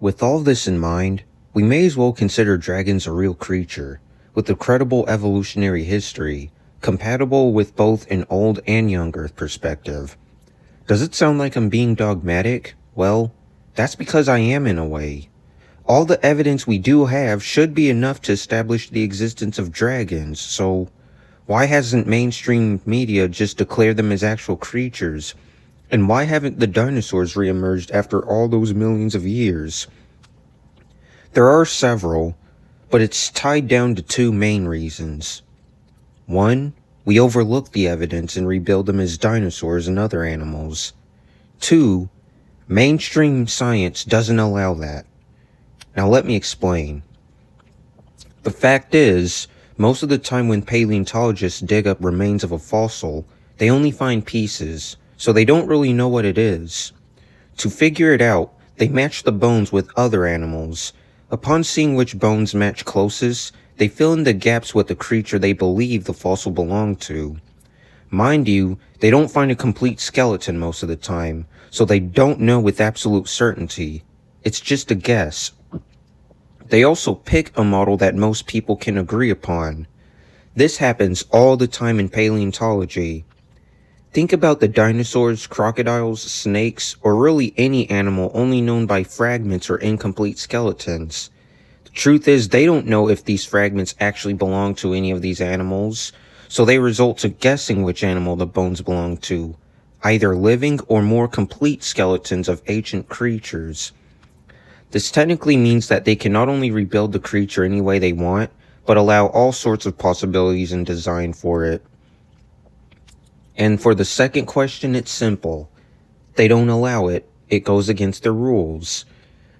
With all this in mind, we may as well consider dragons a real creature, with a credible evolutionary history, compatible with both an old and young Earth perspective. Does it sound like I'm being dogmatic? Well, that's because I am in a way. All the evidence we do have should be enough to establish the existence of dragons, so why hasn't mainstream media just declared them as actual creatures? And why haven't the dinosaurs reemerged after all those millions of years? There are several, but it's tied down to two main reasons. One, we overlook the evidence and rebuild them as dinosaurs and other animals. Two, mainstream science doesn't allow that. Now let me explain. The fact is, most of the time when paleontologists dig up remains of a fossil, they only find pieces, so they don't really know what it is. To figure it out, they match the bones with other animals. Upon seeing which bones match closest, they fill in the gaps with the creature they believe the fossil belonged to. Mind you, they don't find a complete skeleton most of the time, so they don't know with absolute certainty. It's just a guess. They also pick a model that most people can agree upon. This happens all the time in paleontology. Think about the dinosaurs, crocodiles, snakes, or really any animal only known by fragments or incomplete skeletons. The truth is, they don't know if these fragments actually belong to any of these animals, so they result to guessing which animal the bones belong to, either living or more complete skeletons of ancient creatures. This technically means that they can not only rebuild the creature any way they want, but allow all sorts of possibilities in design for it. And for the second question, it's simple. They don't allow it. It goes against their rules.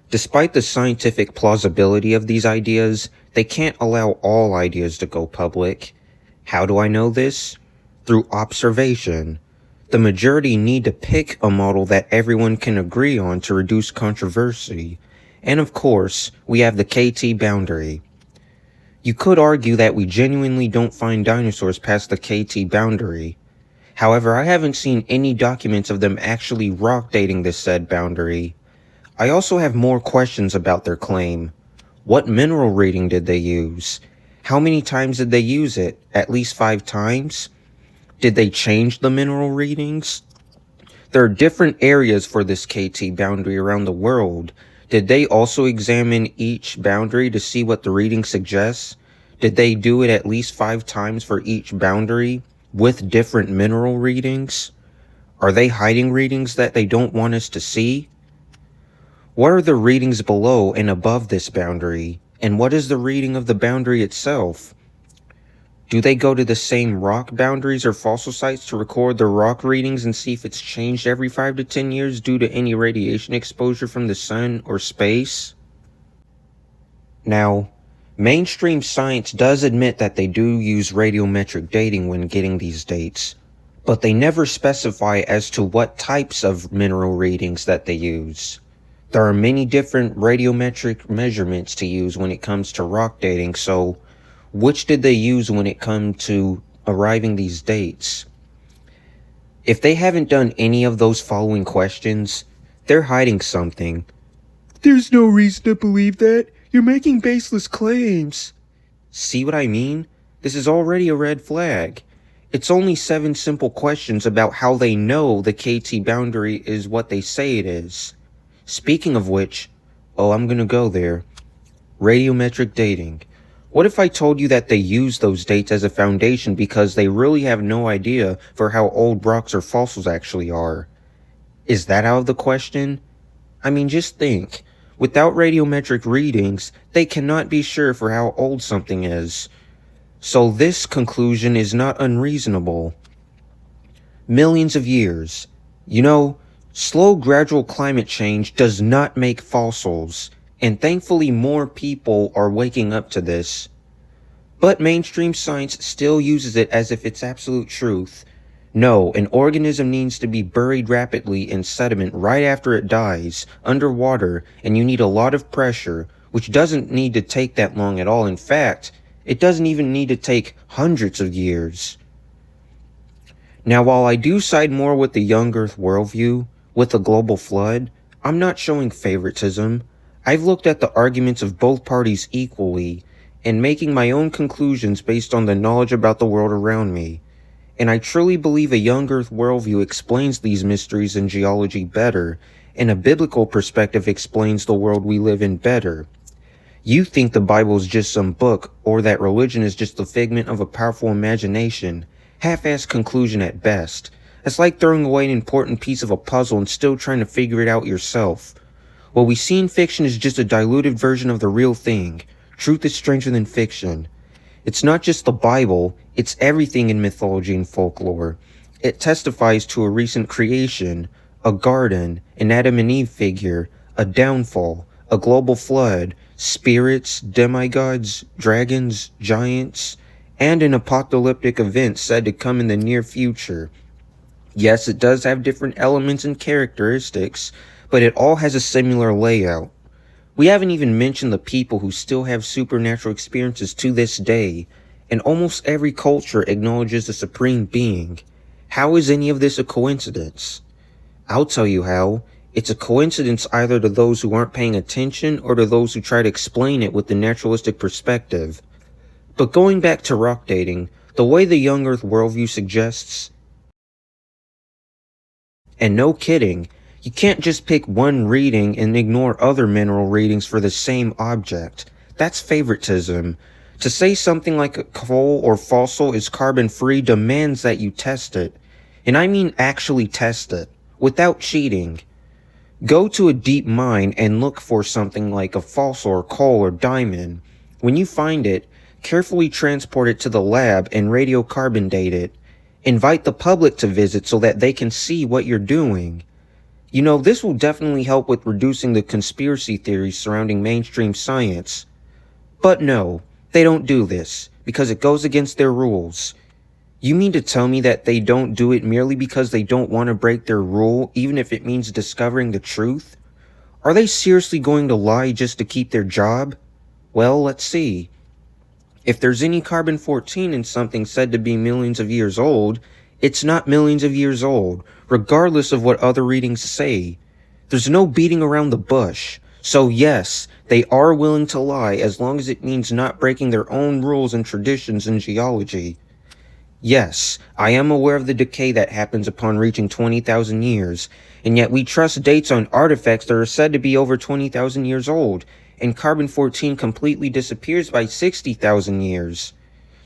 Despite the scientific plausibility of these ideas, they can't allow all ideas to go public. How do I know this? Through observation. The majority need to pick a model that everyone can agree on to reduce controversy. And of course, we have the KT boundary. You could argue that we genuinely don't find dinosaurs past the KT boundary. However, I haven't seen any documents of them actually rock dating this said boundary. I also have more questions about their claim. What mineral reading did they use? How many times did they use it? At least 5 times? Did they change the mineral readings? There are different areas for this KT boundary around the world. Did they also examine each boundary to see what the reading suggests? Did they do it at least 5 times for each boundary? With different mineral readings? Are they hiding readings that they don't want us to see? What are the readings below and above this boundary? And what is the reading of the boundary itself? Do they go to the same rock boundaries or fossil sites to record their rock readings and see if it's changed every 5 to 10 years due to any radiation exposure from the sun or space? Now, mainstream science does admit that they do use radiometric dating when getting these dates, but they never specify as to what types of mineral readings that they use. There are many different radiometric measurements to use when it comes to rock dating, so which did they use when it comes to arriving these dates? If they haven't done any of those following questions, they're hiding something. There's no reason to believe that. You're making baseless claims. See what I mean? This is already a red flag. It's only 7 simple questions about how they know the KT boundary is what they say it is. Speaking of which, I'm gonna go there. Radiometric dating. What if I told you that they use those dates as a foundation because they really have no idea for how old rocks or fossils actually are? Is that out of the question? I mean, just think. Without radiometric readings, they cannot be sure for how old something is. So this conclusion is not unreasonable. Millions of years. You know, slow gradual climate change does not make fossils, and thankfully more people are waking up to this. But mainstream science still uses it as if it's absolute truth. No, an organism needs to be buried rapidly in sediment right after it dies, underwater, and you need a lot of pressure, which doesn't need to take that long at all. In fact, it doesn't even need to take hundreds of years. Now, while I do side more with the young Earth worldview, with the global flood, I'm not showing favoritism. I've looked at the arguments of both parties equally and making my own conclusions based on the knowledge about the world around me. And I truly believe a young Earth worldview explains these mysteries in geology better, and a biblical perspective explains the world we live in better. You think the Bible is just some book, or that religion is just the figment of a powerful imagination. Half-assed conclusion at best. It's like throwing away an important piece of a puzzle and still trying to figure it out yourself. What we see in fiction is just a diluted version of the real thing. Truth is stranger than fiction. It's not just the Bible, it's everything in mythology and folklore. It testifies to a recent creation, a garden, an Adam and Eve figure, a downfall, a global flood, spirits, demigods, dragons, giants, and an apocalyptic event said to come in the near future. Yes, it does have different elements and characteristics, but it all has a similar layout. We haven't even mentioned the people who still have supernatural experiences to this day, and almost every culture acknowledges a supreme being. How is any of this a coincidence? I'll tell you how. It's a coincidence either to those who aren't paying attention or to those who try to explain it with the naturalistic perspective. But going back to rock dating, the way the young Earth worldview suggests, and no kidding, you can't just pick one reading and ignore other mineral readings for the same object. That's favoritism. To say something like a coal or fossil is carbon-free demands that you test it. And I mean actually test it, without cheating. Go to a deep mine and look for something like a fossil or coal or diamond. When you find it, carefully transport it to the lab and radiocarbon date it. Invite the public to visit so that they can see what you're doing. You know, this will definitely help with reducing the conspiracy theories surrounding mainstream science. But no, they don't do this, because it goes against their rules. You mean to tell me that they don't do it merely because they don't want to break their rule, even if it means discovering the truth? Are they seriously going to lie just to keep their job? Well, let's see. If there's any carbon-14 in something said to be millions of years old, it's not millions of years old, regardless of what other readings say. There's no beating around the bush. So yes, they are willing to lie as long as it means not breaking their own rules and traditions in geology. Yes, I am aware of the decay that happens upon reaching 20,000 years, and yet we trust dates on artifacts that are said to be over 20,000 years old, and carbon-14 completely disappears by 60,000 years.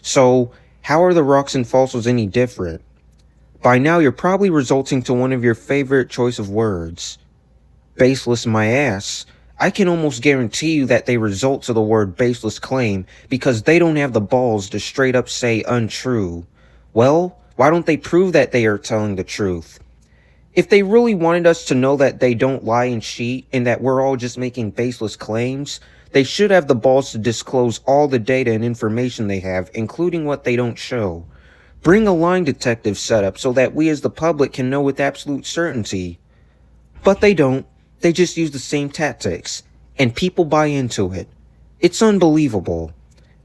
So, how are the rocks and fossils any different? By now you're probably resulting to one of your favorite choice of words. Baseless my ass. I can almost guarantee you that they result to the word baseless claim because they don't have the balls to straight up say untrue. Well, why don't they prove that they are telling the truth? If they really wanted us to know that they don't lie and cheat and that we're all just making baseless claims, they should have the balls to disclose all the data and information they have, including what they don't show. Bring a line detective setup so that we as the public can know with absolute certainty. But they don't. They just use the same tactics. And people buy into it. It's unbelievable.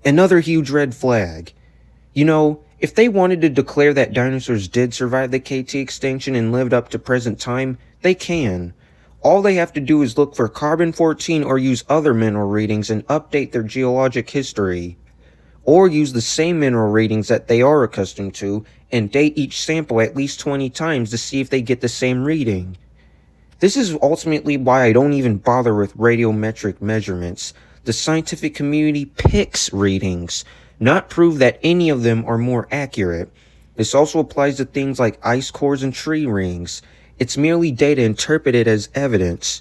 Another huge red flag. You know, if they wanted to declare that dinosaurs did survive the KT extinction and lived up to present time, they can. All they have to do is look for carbon-14 or use other mineral readings and update their geologic history. Or use the same mineral readings that they are accustomed to and date each sample at least 20 times to see if they get the same reading. This is ultimately why I don't even bother with radiometric measurements. The scientific community picks readings, not prove that any of them are more accurate. This also applies to things like ice cores and tree rings. It's merely data interpreted as evidence.